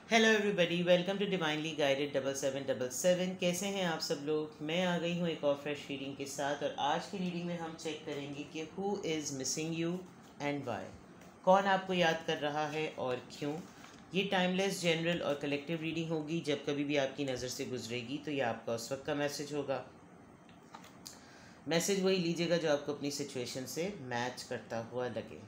Hello everybody, welcome to divinely guided 7777। कैसे हैं आप सब लोग। मैं आ गई हूँ एक और फ्रेश रीडिंग के साथ, और आज की रीडिंग में हम चेक करेंगे कि who is missing you and why. कौन आपको याद कर रहा है और क्यों। ये टाइमलेस, जनरल और कलेक्टिव रीडिंग होगी। जब कभी भी आपकी नज़र से गुजरेगी तो ये आपका उस वक्त का मैसेज होगा। मैसेज वही लीजिएगा जो आपको अपनी सिचुएशन से मैच करता हुआ लगे।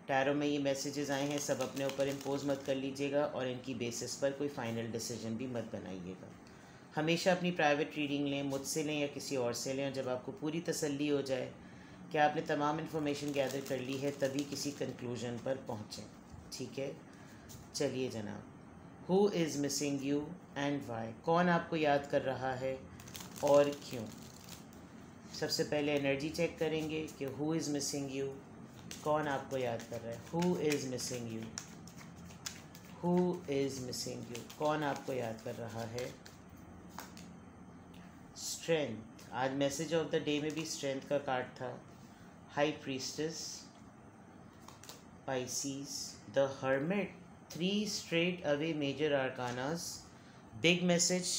टैरो में ये मैसेजेस आए हैं, सब अपने ऊपर इम्पोज मत कर लीजिएगा और इनकी बेसिस पर कोई फाइनल डिसीजन भी मत बनाइएगा। हमेशा अपनी प्राइवेट रीडिंग लें, मुझसे लें या किसी और से लें, और जब आपको पूरी तसल्ली हो जाए कि आपने तमाम इन्फॉर्मेशन गैदर कर ली है तभी किसी कंक्लूजन पर पहुँचें। ठीक है, चलिए जनाब। Who is missing you and why. कौन आपको याद कर रहा है और क्यों। सबसे पहले एनर्जी चेक करेंगे कि हु इज़ मिसिंग यू। कौन आपको याद कर रहा है। Who is missing you. Who is missing you. कौन आपको याद कर रहा है। स्ट्रेंथ। आज मैसेज ऑफ द डे में भी स्ट्रेंथ का कार्ड था। High priestess, Pisces, the hermit, 3 straight away major arcanas. Big message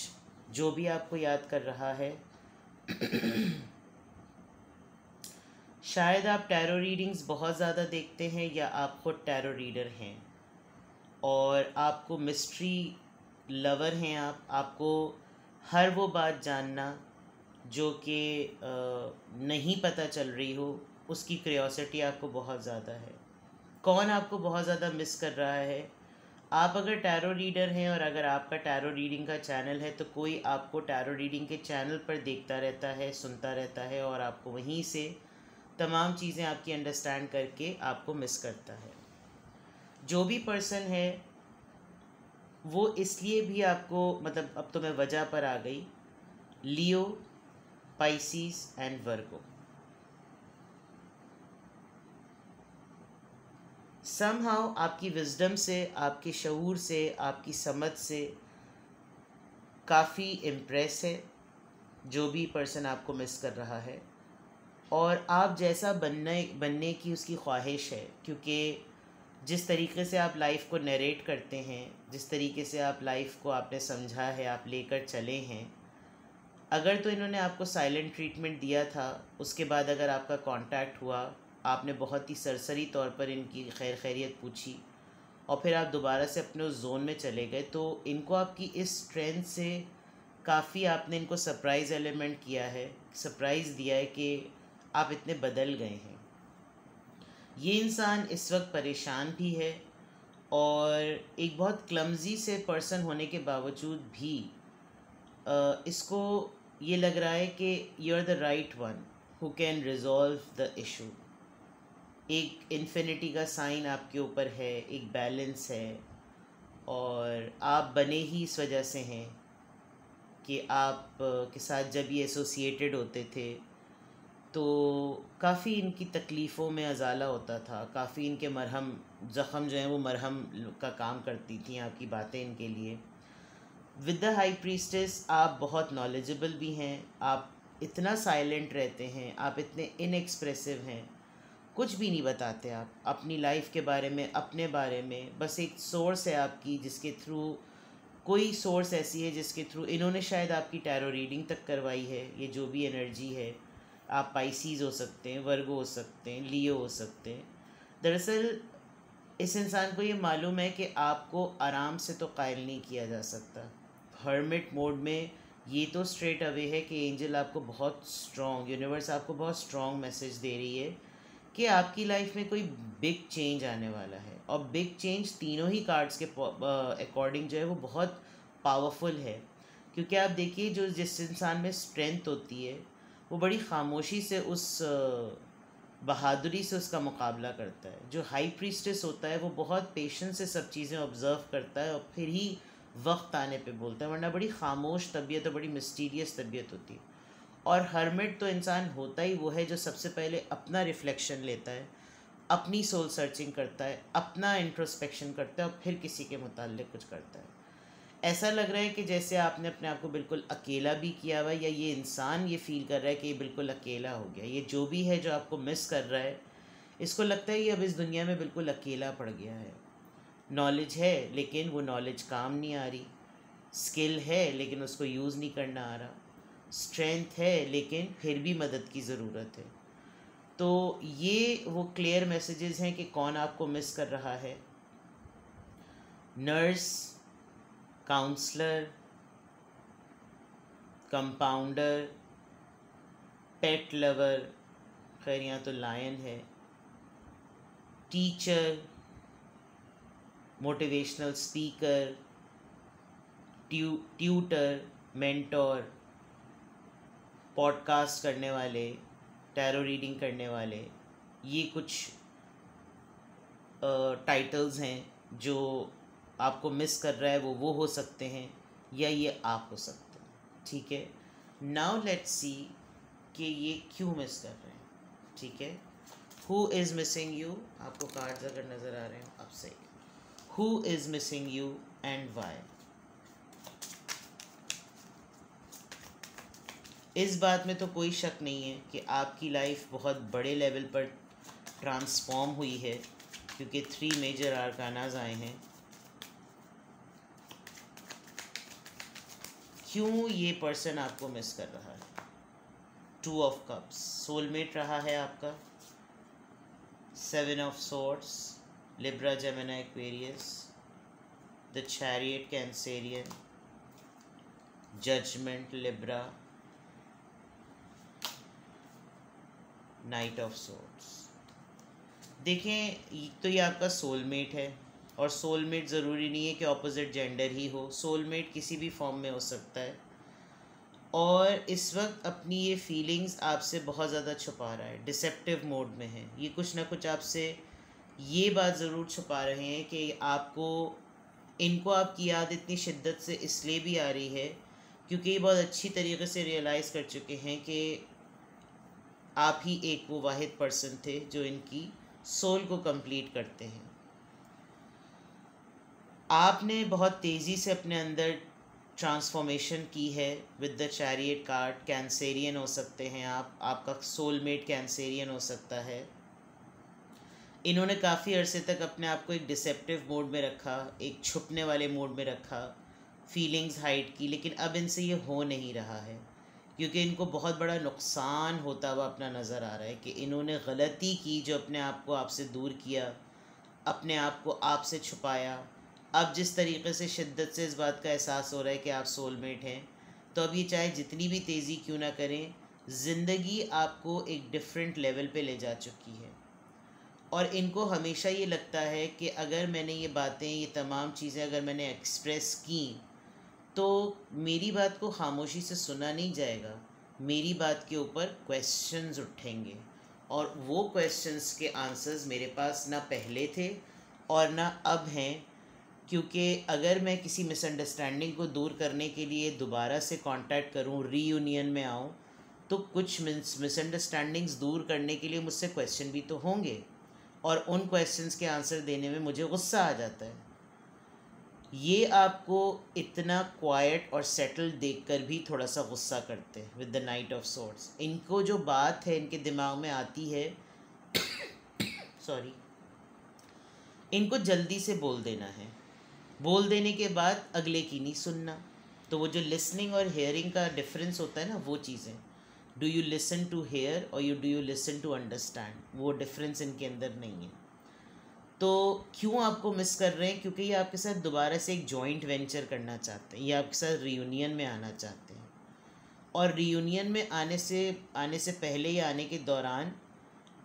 जो भी आपको याद कर रहा है। शायद आप टैरो रीडिंग्स बहुत ज़्यादा देखते हैं या आप खुद टैरो रीडर हैं और आपको मिस्ट्री लवर हैं। आपको हर वो बात जानना जो कि नहीं पता चल रही हो, उसकी क्यूरियोसिटी आपको बहुत ज़्यादा है। कौन आपको बहुत ज़्यादा मिस कर रहा है। आप अगर टैरो रीडर हैं और अगर आपका टैरो रीडिंग का चैनल है तो कोई आपको टैरो रीडिंग के चैनल पर देखता रहता है, सुनता रहता है, और आपको वहीं से तमाम चीज़ें आपकी अंडरस्टैंड करके आपको मिस करता है। जो भी पर्सन है वो इसलिए भी आपको, मतलब अब तो मैं वजह पर आ गई। लियो, पाइसीस एंड वर्गो। समहाउ आपकी विजडम से, आपके शऊर से, आपकी समझ से काफ़ी इम्प्रेस है जो भी पर्सन आपको मिस कर रहा है, और आप जैसा बनने की उसकी ख्वाहिश है। क्योंकि जिस तरीके से आप लाइफ को नरेट करते हैं, जिस तरीके से आप लाइफ को आपने समझा है, आप लेकर चले हैं, अगर तो इन्होंने आपको साइलेंट ट्रीटमेंट दिया था, उसके बाद अगर आपका कांटेक्ट हुआ, आपने बहुत ही सरसरी तौर पर इनकी खैर खैरियत पूछी और फिर आप दोबारा से अपने उस जोन में चले गए, तो इनको आपकी इस स्ट्रेंथ से काफ़ी, आपने इनको सरप्राइज़ एलिमेंट किया है, सरप्राइज़ दिया है कि आप इतने बदल गए हैं। ये इंसान इस वक्त परेशान भी है और एक बहुत क्लमजी से पर्सन होने के बावजूद भी इसको ये लग रहा है कि you are the right one who can resolve the issue. एक इन्फिनिटी का साइन आपके ऊपर है, एक बैलेंस है, और आप बने ही इस वजह से हैं कि आप के साथ जब ये एसोसिएटेड होते थे तो काफ़ी इनकी तकलीफ़ों में अजाला होता था, काफ़ी इनके मरहम ज़ख़म जो हैं वो मरहम का काम करती थी आपकी बातें इनके लिए। विद द हाई प्रीस्टेस आप बहुत नॉलेजेबल भी हैं, आप इतना साइलेंट रहते हैं, आप इतने इनएक्सप्रेसिव हैं, कुछ भी नहीं बताते आप अपनी लाइफ के बारे में, अपने बारे में। बस एक सोर्स है आपकी जिसके थ्रू, कोई सोर्स ऐसी है जिसके थ्रू इन्होंने शायद आपकी टैरो रीडिंग तक करवाई है। ये जो भी एनर्जी है, आप पाइसीज़ हो सकते हैं, वर्गो हो सकते हैं, लियो हो सकते हैं। दरअसल इस इंसान को ये मालूम है कि आपको आराम से तो कायल नहीं किया जा सकता। हर्मिट मोड में ये तो स्ट्रेट अवे है कि एंजल आपको बहुत स्ट्रॉन्ग, यूनिवर्स आपको बहुत स्ट्रॉन्ग मैसेज दे रही है कि आपकी लाइफ में कोई बिग चेंज आने वाला है। और बिग चेंज तीनों ही कार्ड्स के अकॉर्डिंग जो है वो बहुत पावरफुल है। क्योंकि आप देखिए, जो जिस इंसान में स्ट्रेंथ होती है वो बड़ी खामोशी से उस बहादुरी से उसका मुकाबला करता है। जो हाई प्रीस्टेस होता है वो बहुत पेशेंस से सब चीज़ें ऑब्ज़र्व करता है और फिर ही वक्त आने पे बोलता है, वरना बड़ी खामोश तबीयत और बड़ी मिस्टीरियस तबीयत होती है। और हर्मिट तो इंसान होता ही वो है जो सबसे पहले अपना रिफ्लेक्शन लेता है, अपनी सोल सर्चिंग करता है, अपना इंट्रोस्पेक्शन करता है और फिर किसी के मुताल्लिक़ कुछ करता है। ऐसा लग रहा है कि जैसे आपने अपने आप को बिल्कुल अकेला भी किया हुआ है, या ये इंसान ये फील कर रहा है कि ये बिल्कुल अकेला हो गया। ये जो भी है जो आपको मिस कर रहा है, इसको लगता है ये अब इस दुनिया में बिल्कुल अकेला पड़ गया है। नॉलेज है लेकिन वो नॉलेज काम नहीं आ रही, स्किल है लेकिन उसको यूज़ नहीं करना आ रहा, स्ट्रेंथ है लेकिन फिर भी मदद की ज़रूरत है। तो ये वो क्लियर मैसेजेस हैं कि कौन आपको मिस कर रहा है। Nurse, counsellor, compounder, pet lover, खैर यहाँ तो लायन है, teacher, motivational speaker, tutor, mentor, podcast करने वाले, टैरो रीडिंग करने वाले, ये कुछ टाइटल्स हैं जो आपको मिस कर रहा है। वो हो सकते हैं या ये आप हो सकते हैं। ठीक है, नाउ लेट्स सी कि ये क्यों मिस कर रहे हैं। ठीक है, हु इज़ मिसिंग यू, आपको कार्ड्स अगर नज़र आ रहे हैं अब सही, who is missing you and why. इस बात में तो कोई शक नहीं है कि आपकी लाइफ बहुत बड़े लेवल पर ट्रांसफॉर्म हुई है, क्योंकि 3 मेजर आर्कानाज आए हैं। क्यों ये पर्सन आपको मिस कर रहा है? 2 ऑफ कप्स, सोलमेट रहा है आपका। 7 of swords, Libra, Gemini, Aquarius, the chariot, Cancerian, judgement, Libra, knight of swords. देखें, तो ये आपका सोलमेट है, और सोलमेट ज़रूरी नहीं है कि ऑपोजिट जेंडर ही हो, सोलमेट किसी भी फॉर्म में हो सकता है। और इस वक्त अपनी ये फीलिंग्स आपसे बहुत ज़्यादा छुपा रहा है, डिसेप्टिव मोड में है। ये कुछ ना कुछ आपसे ये बात ज़रूर छुपा रहे हैं कि इनको आपकी याद इतनी शिद्दत से इसलिए भी आ रही है क्योंकि ये बहुत अच्छी तरीके से रियलाइज़ कर चुके हैं कि आप ही एक वो वाहिद पर्सन थे जो इनकी सोल को कंप्लीट करते हैं। आपने बहुत तेज़ी से अपने अंदर ट्रांसफॉर्मेशन की है with the chariot card. Cancerian हो सकते हैं आप, आपका सोलमेट कैंसेरियन हो सकता है। इन्होंने काफ़ी अरसे तक अपने आप को एक डिसेप्टिव मोड में रखा, एक छुपने वाले मोड में रखा, फीलिंग्स हाइड की, लेकिन अब इनसे ये हो नहीं रहा है क्योंकि इनको बहुत बड़ा नुकसान होता हुआ अपना नज़र आ रहा है कि इन्होंने गलती की जो अपने आप को आपसे दूर किया, अपने आप को आपसे छुपाया। अब जिस तरीके से शिद्दत से इस बात का एहसास हो रहा है कि आप सोलमेट हैं, तो अब ये चाहे जितनी भी तेज़ी क्यों ना करें, ज़िंदगी आपको एक डिफरेंट लेवल पे ले जा चुकी है। और इनको हमेशा ये लगता है कि अगर मैंने ये बातें, ये तमाम चीज़ें अगर मैंने एक्सप्रेस की तो मेरी बात को खामोशी से सुना नहीं जाएगा, मेरी बात के ऊपर क्वेश्चंस उठेंगे, और वो क्वेश्चंस के आंसर्स मेरे पास ना पहले थे और ना अब हैं। क्योंकि अगर मैं किसी मिसअंडरस्टैंडिंग को दूर करने के लिए दोबारा से कांटेक्ट करूं, रीयूनियन में आऊं, तो कुछ मिसअंडरस्टैंडिंग्स दूर करने के लिए मुझसे क्वेश्चन भी तो होंगे, और उन क्वेश्चंस के आंसर देने में मुझे गुस्सा आ जाता है। ये आपको इतना क्वाइट और सेटल देखकर भी थोड़ा सा गुस्सा करते हैं with the night of swords. इनको जो बात है इनके दिमाग में आती है सॉरी, इनको जल्दी से बोल देना है, बोल देने के बाद अगले की नहीं सुनना। तो वो जो लिसनिंग और हेयरिंग का डिफरेंस होता है ना, वो चीज़ें, do you listen to hear और do you listen to understand, वो डिफरेंस इनके अंदर नहीं है। तो क्यों आपको मिस कर रहे हैं? क्योंकि ये आपके साथ दोबारा से एक जॉइंट वेंचर करना चाहते हैं, ये आपके साथ रीयूनियन में आना चाहते हैं। और रीयूनियन में आने से पहले या आने के दौरान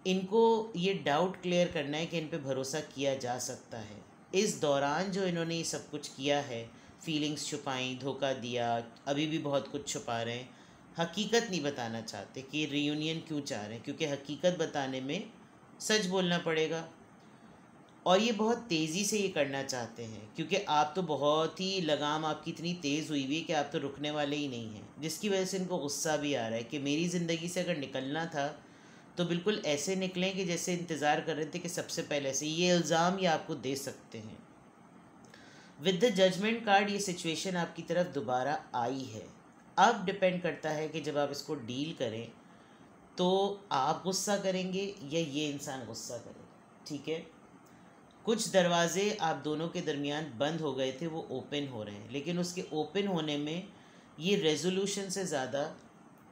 इनको ये डाउट क्लियर करना है कि इन पे भरोसा किया जा सकता है। इस दौरान जो इन्होंने ये सब कुछ किया है, फीलिंग्स छुपाई, धोखा दिया, अभी भी बहुत कुछ छुपा रहे हैं, हकीकत नहीं बताना चाहते कि रीयूनियन क्यों चाह रहे हैं, क्योंकि हकीकत बताने में सच बोलना पड़ेगा। और ये बहुत तेज़ी से ये करना चाहते हैं क्योंकि आप तो बहुत ही लगाम आपकी इतनी तेज़ हुई हुई है कि आप तो रुकने वाले ही नहीं हैं, जिसकी वजह से इनको गुस्सा भी आ रहा है कि मेरी ज़िंदगी से अगर निकलना था तो बिल्कुल ऐसे निकलें कि जैसे इंतज़ार कर रहे थे कि सबसे पहले से। ये इल्ज़ाम ये आपको दे सकते हैं। विद द जजमेंट कार्ड ये सिचुएशन आपकी तरफ दोबारा आई है। अब डिपेंड करता है कि जब आप इसको डील करें तो आप गुस्सा करेंगे या ये इंसान गुस्सा करेगा। ठीक है, कुछ दरवाजे आप दोनों के दरमियान बंद हो गए थे, वो ओपन हो रहे हैं, लेकिन उसके ओपन होने में ये रेजोल्यूशन से ज़्यादा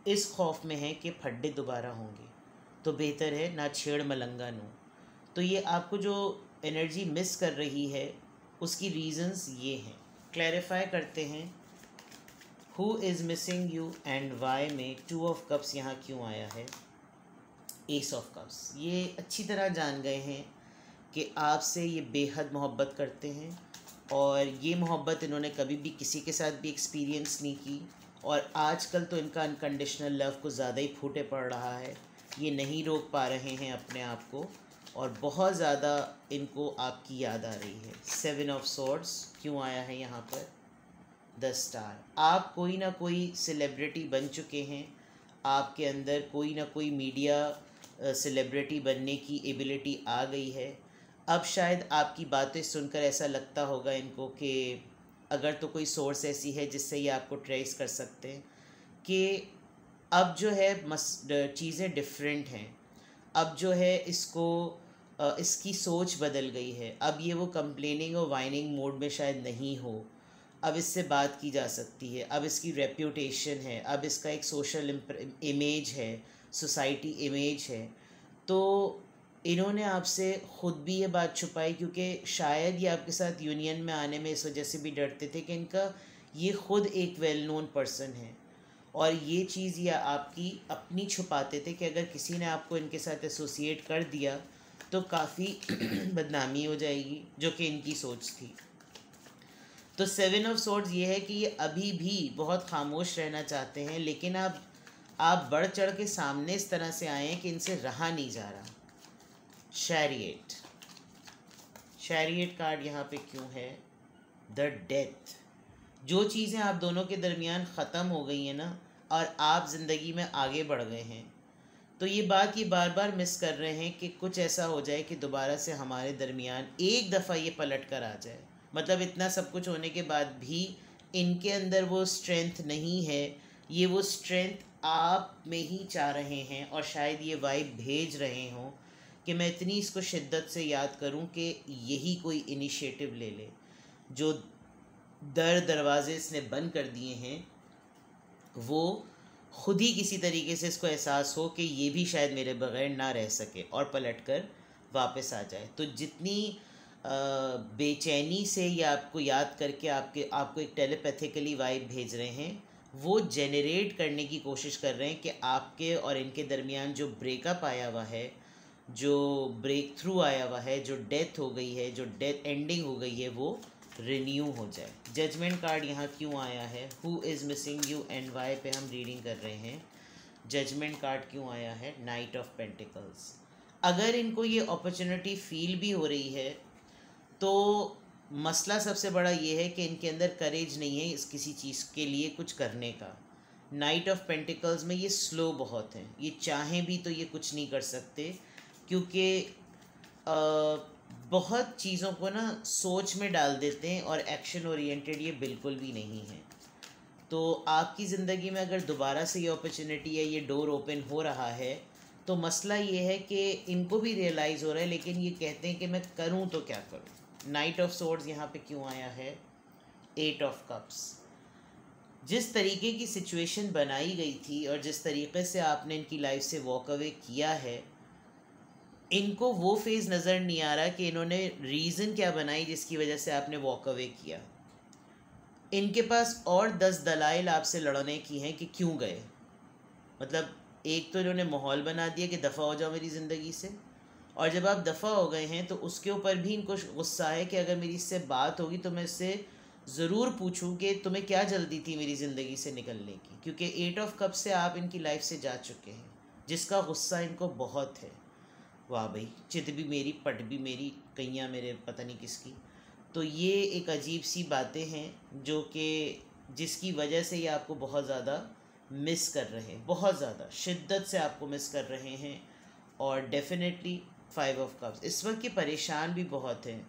इस खौफ में है कि फड्डे दोबारा होंगे, तो बेहतर है ना छेड़ मलंगा नो। तो ये आपको जो एनर्जी मिस कर रही है उसकी रीज़न्स ये हैं। क्लैरिफाई करते हैं, who is missing you and why में 2 ऑफ कप्स यहाँ क्यों आया है, एस ऑफ कप्स। ये अच्छी तरह जान गए हैं कि आपसे ये बेहद मोहब्बत करते हैं, और ये मोहब्बत इन्होंने कभी भी किसी के साथ भी एक्सपीरियंस नहीं की, और आजकल तो इनका अनकंडीशनल लव कुछ ज़्यादा ही फूटे पड़ रहा है। ये नहीं रोक पा रहे हैं अपने आप को, और बहुत ज़्यादा इनको आपकी याद आ रही है। 7 ऑफ सोर्ड्स क्यों आया है यहाँ पर, द स्टार। आप कोई ना कोई सेलिब्रिटी बन चुके हैं, आपके अंदर कोई ना कोई मीडिया सेलिब्रिटी बनने की एबिलिटी आ गई है। अब शायद आपकी बातें सुनकर ऐसा लगता होगा इनको कि अगर तो कोई सोर्स ऐसी है जिससे ये आपको ट्रेस कर सकते हैं कि अब जो है चीज़ें डिफरेंट हैं। अब जो है इसको इसकी सोच बदल गई है। अब ये वो कंप्लेनिंग और वाइनिंग मोड में शायद नहीं हो, अब इससे बात की जा सकती है, अब इसकी रेप्यूटेशन है, अब इसका एक सोशल इमेज है, सोसाइटी इमेज है। तो इन्होंने आपसे ख़ुद भी ये बात छुपाई, क्योंकि शायद ये आपके साथ यूनियन में आने में इस वजह से भी डरते थे कि इनका ये ख़ुद एक वेल नोन पर्सन है, और ये चीज़ ये आपकी अपनी छुपाते थे कि अगर किसी ने आपको इनके साथ एसोसिएट कर दिया तो काफ़ी बदनामी हो जाएगी, जो कि इनकी सोच थी। तो 7 ऑफ सोर्ड्स ये है कि ये अभी भी बहुत खामोश रहना चाहते हैं, लेकिन अब आप बढ़ चढ़ के सामने इस तरह से आए हैं कि इनसे रहा नहीं जा रहा। शैरियट, शैरियट कार्ड यहाँ पे क्यों है, द डेथ। जो चीज़ें आप दोनों के दरमियान ख़त्म हो गई हैं ना, और आप ज़िंदगी में आगे बढ़ गए हैं, तो ये बात ये बार बार मिस कर रहे हैं कि कुछ ऐसा हो जाए कि दोबारा से हमारे दरमियान एक दफ़ा ये पलट कर आ जाए। मतलब इतना सब कुछ होने के बाद भी इनके अंदर वो स्ट्रेंथ नहीं है। ये वो स्ट्रेंथ आप में ही चाह रहे हैं, और शायद ये वाइब भेज रहे हों कि मैं इतनी इसको शिद्दत से याद करूं कि यही कोई इनिशिएटिव ले ले। जो दरवाजे इसने बंद कर दिए हैं, वो खुद ही किसी तरीके से इसको एहसास हो कि ये भी शायद मेरे बग़ैर ना रह सके और पलट कर वापस आ जाए। तो जितनी बेचैनी से ये आपको याद करके आपको एक टेलीपैथिकली वाइब भेज रहे हैं, वो जेनरेट करने की कोशिश कर रहे हैं कि आपके और इनके दरमियान जो ब्रेकअप आया हुआ है, जो ब्रेक थ्रू आया हुआ है, जो डेथ हो गई है, जो डेथ एंडिंग हो गई है, वो रिन्यू हो जाए। जजमेंट कार्ड यहाँ क्यों आया है, who is missing you and why पे हम रीडिंग कर रहे हैं। जजमेंट कार्ड क्यों आया है, नाइट ऑफ पेंटिकल्स। अगर इनको ये अपॉर्चुनिटी फील भी हो रही है, तो मसला सबसे बड़ा ये है कि इनके अंदर करेज नहीं है इस किसी चीज़ के लिए कुछ करने का। नाइट ऑफ पेंटिकल्स में ये स्लो बहुत हैं, ये चाहें भी तो ये कुछ नहीं कर सकते, क्योंकि बहुत चीज़ों को ना सोच में डाल देते हैं, और एक्शन ओरिएंटेड ये बिल्कुल भी नहीं है। तो आपकी ज़िंदगी में अगर दोबारा से ये अपॉर्चुनिटी है, ये डोर ओपन हो रहा है, तो मसला ये है कि इनको भी रियलाइज़ हो रहा है, लेकिन ये कहते हैं कि मैं करूं तो क्या करूं। नाइट ऑफ सोर्ड्स यहाँ पे क्यों आया है, 8 ऑफ कप्स। जिस तरीके की सिचुएशन बनाई गई थी और जिस तरीके से आपने इनकी लाइफ से वॉक अवे किया है, इनको वो फेज़ नज़र नहीं आ रहा कि इन्होंने रीज़न क्या बनाई जिसकी वजह से आपने वॉक अवे किया। इनके पास और 10 दलाइल आपसे लड़ने की हैं कि क्यों गए। मतलब एक तो इन्होंने माहौल बना दिया कि दफ़ा हो जाओ मेरी ज़िंदगी से, और जब आप दफ़ा हो गए हैं तो उसके ऊपर भी इनको गुस्सा है कि अगर मेरी इससे बात होगी तो मैं इससे ज़रूर पूछूं कि तुम्हें क्या जल्दी थी मेरी ज़िंदगी से निकलने की, क्योंकि 8 ऑफ कप से आप इनकी लाइफ से जा चुके हैं, जिसका गुस्सा इनको बहुत है। वाह भाई, चित भी मेरी पट भी मेरी, कैया मेरे पता नहीं किसकी। तो ये एक अजीब सी बातें हैं जो कि जिसकी वजह से ये आपको बहुत ज़्यादा मिस कर रहे हैं, बहुत ज़्यादा शिद्दत से आपको मिस कर रहे हैं। और डेफिनेटली 5 ऑफ कप्स, इस वक्त ये परेशान भी बहुत हैं,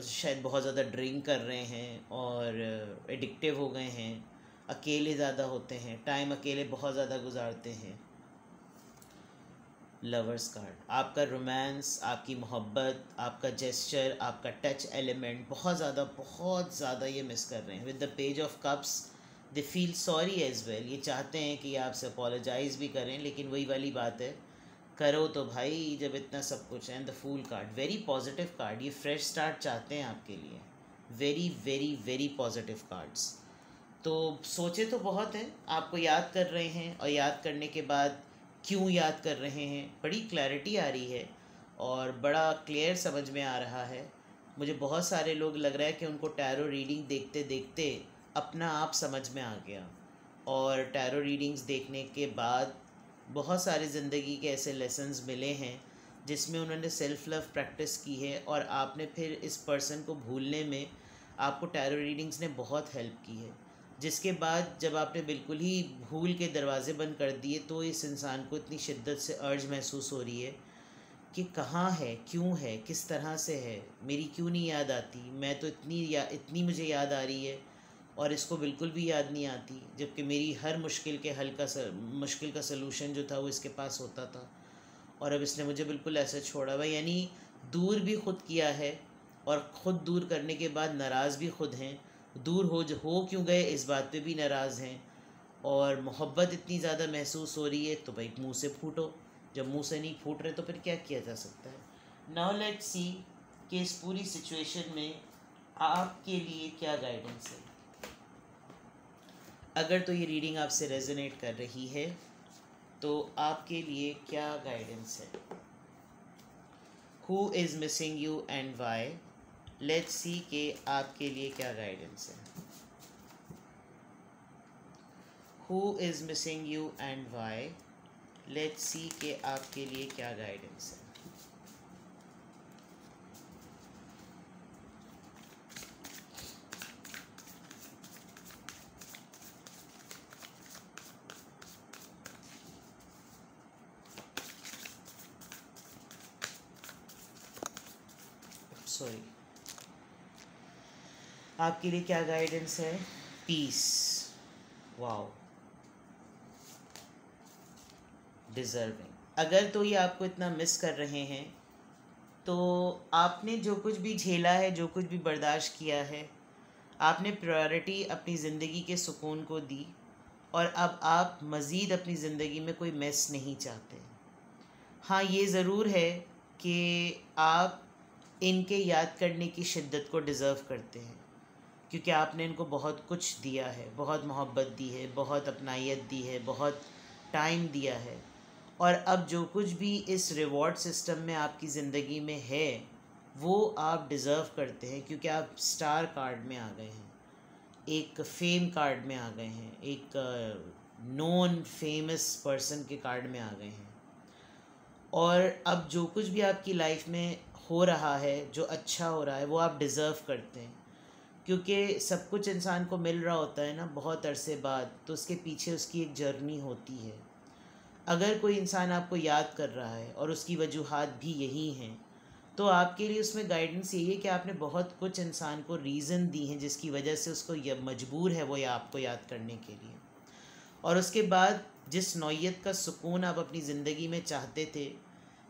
शायद बहुत ज़्यादा ड्रिंक कर रहे हैं और एडिक्टिव हो गए हैं, अकेले ज़्यादा होते हैं, टाइम अकेले बहुत ज़्यादा गुजारते हैं। लवर्स कार्ड, आपका रोमांस, आपकी मोहब्बत, आपका जेस्चर, आपका टच एलिमेंट बहुत ज़्यादा ये मिस कर रहे हैं। With the page of cups they feel sorry as well, ये चाहते हैं कि आपसे अपोलोजाइज़ भी करें, लेकिन वही वाली बात है, करो तो भाई जब इतना सब कुछ है। And the fool card, very positive card, ये फ्रेश स्टार्ट चाहते हैं आपके लिए, very very very positive cards. तो सोचे तो बहुत हैं, आपको याद कर रहे हैं, और याद करने के बाद क्यों याद कर रहे हैं, बड़ी क्लैरिटी आ रही है और बड़ा क्लियर समझ में आ रहा है। मुझे बहुत सारे लोग लग रहा है कि उनको टैरो रीडिंग देखते देखते अपना आप समझ में आ गया, और टैरो रीडिंग्स देखने के बाद बहुत सारे ज़िंदगी के ऐसे लेसन्स मिले हैं जिसमें उन्होंने सेल्फ़ लव प्रैक्टिस की है, और आपने फिर इस पर्सन को भूलने में आपको टैरो रीडिंग्स ने बहुत हेल्प की है। जिसके बाद जब आपने बिल्कुल ही भूल के दरवाज़े बंद कर दिए, तो इस इंसान को इतनी शिद्दत से अर्ज महसूस हो रही है कि कहाँ है, क्यों है, किस तरह से है, मेरी क्यों नहीं याद आती, मैं तो इतनी मुझे याद आ रही है और इसको बिल्कुल भी याद नहीं आती, जबकि मेरी हर मुश्किल का सलूशन जो था वो इसके पास होता था, और अब इसने मुझे बिल्कुल ऐसे छोड़ा हुआ। यानी दूर भी खुद किया है, और ख़ुद दूर करने के बाद नाराज़ भी खुद हैं, दूर हो क्यों गए इस बात पे भी नाराज़ हैं, और मोहब्बत इतनी ज़्यादा महसूस हो रही है, तो भाई मुंह से फूटो, जब मुंह से नहीं फूट रहे तो फिर क्या किया जा सकता है। नाउ लेट्स सी कि इस पूरी सिचुएशन में आपके लिए क्या गाइडेंस है। अगर तो ये रीडिंग आपसे रेजोनेट कर रही है तो आपके लिए क्या गाइडेंस है। Who is missing you and why, let's see कि आपके लिए क्या गाइडेंस है। Who is missing you and why, let's see कि आपके लिए क्या गाइडेंस है। सॉरी, आपके लिए क्या गाइडेंस है। Peace, wow, deserving. अगर तो ये आपको इतना मिस कर रहे हैं तो आपने जो कुछ भी झेला है, जो कुछ भी बर्दाश्त किया है, आपने प्रायोरिटी अपनी ज़िंदगी के सुकून को दी, और अब आप मज़ीद अपनी ज़िंदगी में कोई मेस नहीं चाहते। हाँ, ये ज़रूर है कि आप इनके याद करने की शिद्दत को डिज़र्व करते हैं, क्योंकि आपने इनको बहुत कुछ दिया है, बहुत मोहब्बत दी है, बहुत अपनायत दी है, बहुत टाइम दिया है, और अब जो कुछ भी इस रिवॉर्ड सिस्टम में आपकी ज़िंदगी में है वो आप डिज़र्व करते हैं, क्योंकि आप स्टार कार्ड में आ गए हैं, एक फेम कार्ड में आ गए हैं, एक नोन फेमस पर्सन के कार्ड में आ गए हैं, और अब जो कुछ भी आपकी लाइफ में हो रहा है, जो अच्छा हो रहा है, वो आप डिज़र्व करते हैं, क्योंकि सब कुछ इंसान को मिल रहा होता है ना बहुत अरसे बाद, तो उसके पीछे उसकी एक जर्नी होती है। अगर कोई इंसान आपको याद कर रहा है और उसकी वजूहात भी यही हैं, तो आपके लिए उसमें गाइडेंस यही है कि आपने बहुत कुछ इंसान को रीज़न दी हैं जिसकी वजह से उसको मजबूर है वो या आपको याद करने के लिए। और उसके बाद जिस नौइयत का सुकून आप अपनी ज़िंदगी में चाहते थे,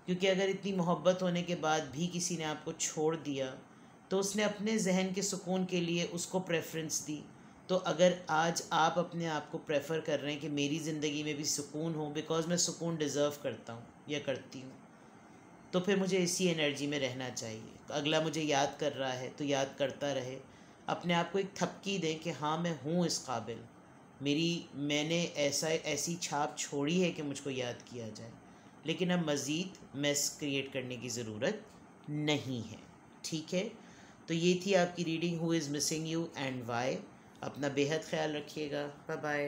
क्योंकि अगर इतनी मोहब्बत होने के बाद भी किसी ने आपको छोड़ दिया तो उसने अपने जहन के सुकून के लिए उसको प्रेफरेंस दी। तो अगर आज आप अपने आप को प्रेफर कर रहे हैं कि मेरी ज़िंदगी में भी सुकून हो, बिकॉज़ मैं सुकून डिज़र्व करता हूँ या करती हूँ, तो फिर मुझे इसी एनर्जी में रहना चाहिए। अगला मुझे याद कर रहा है तो याद करता रहे, अपने आप को एक थपकी दें कि हाँ मैं हूँ इस काबिल, मैंने ऐसी छाप छोड़ी है कि मुझको याद किया जाए, लेकिन अब मज़ीद मेस क्रिएट करने की ज़रूरत नहीं है। ठीक है, तो ये थी आपकी reading who is missing you and why. अपना बेहद ख्याल रखिएगा। Bye bye.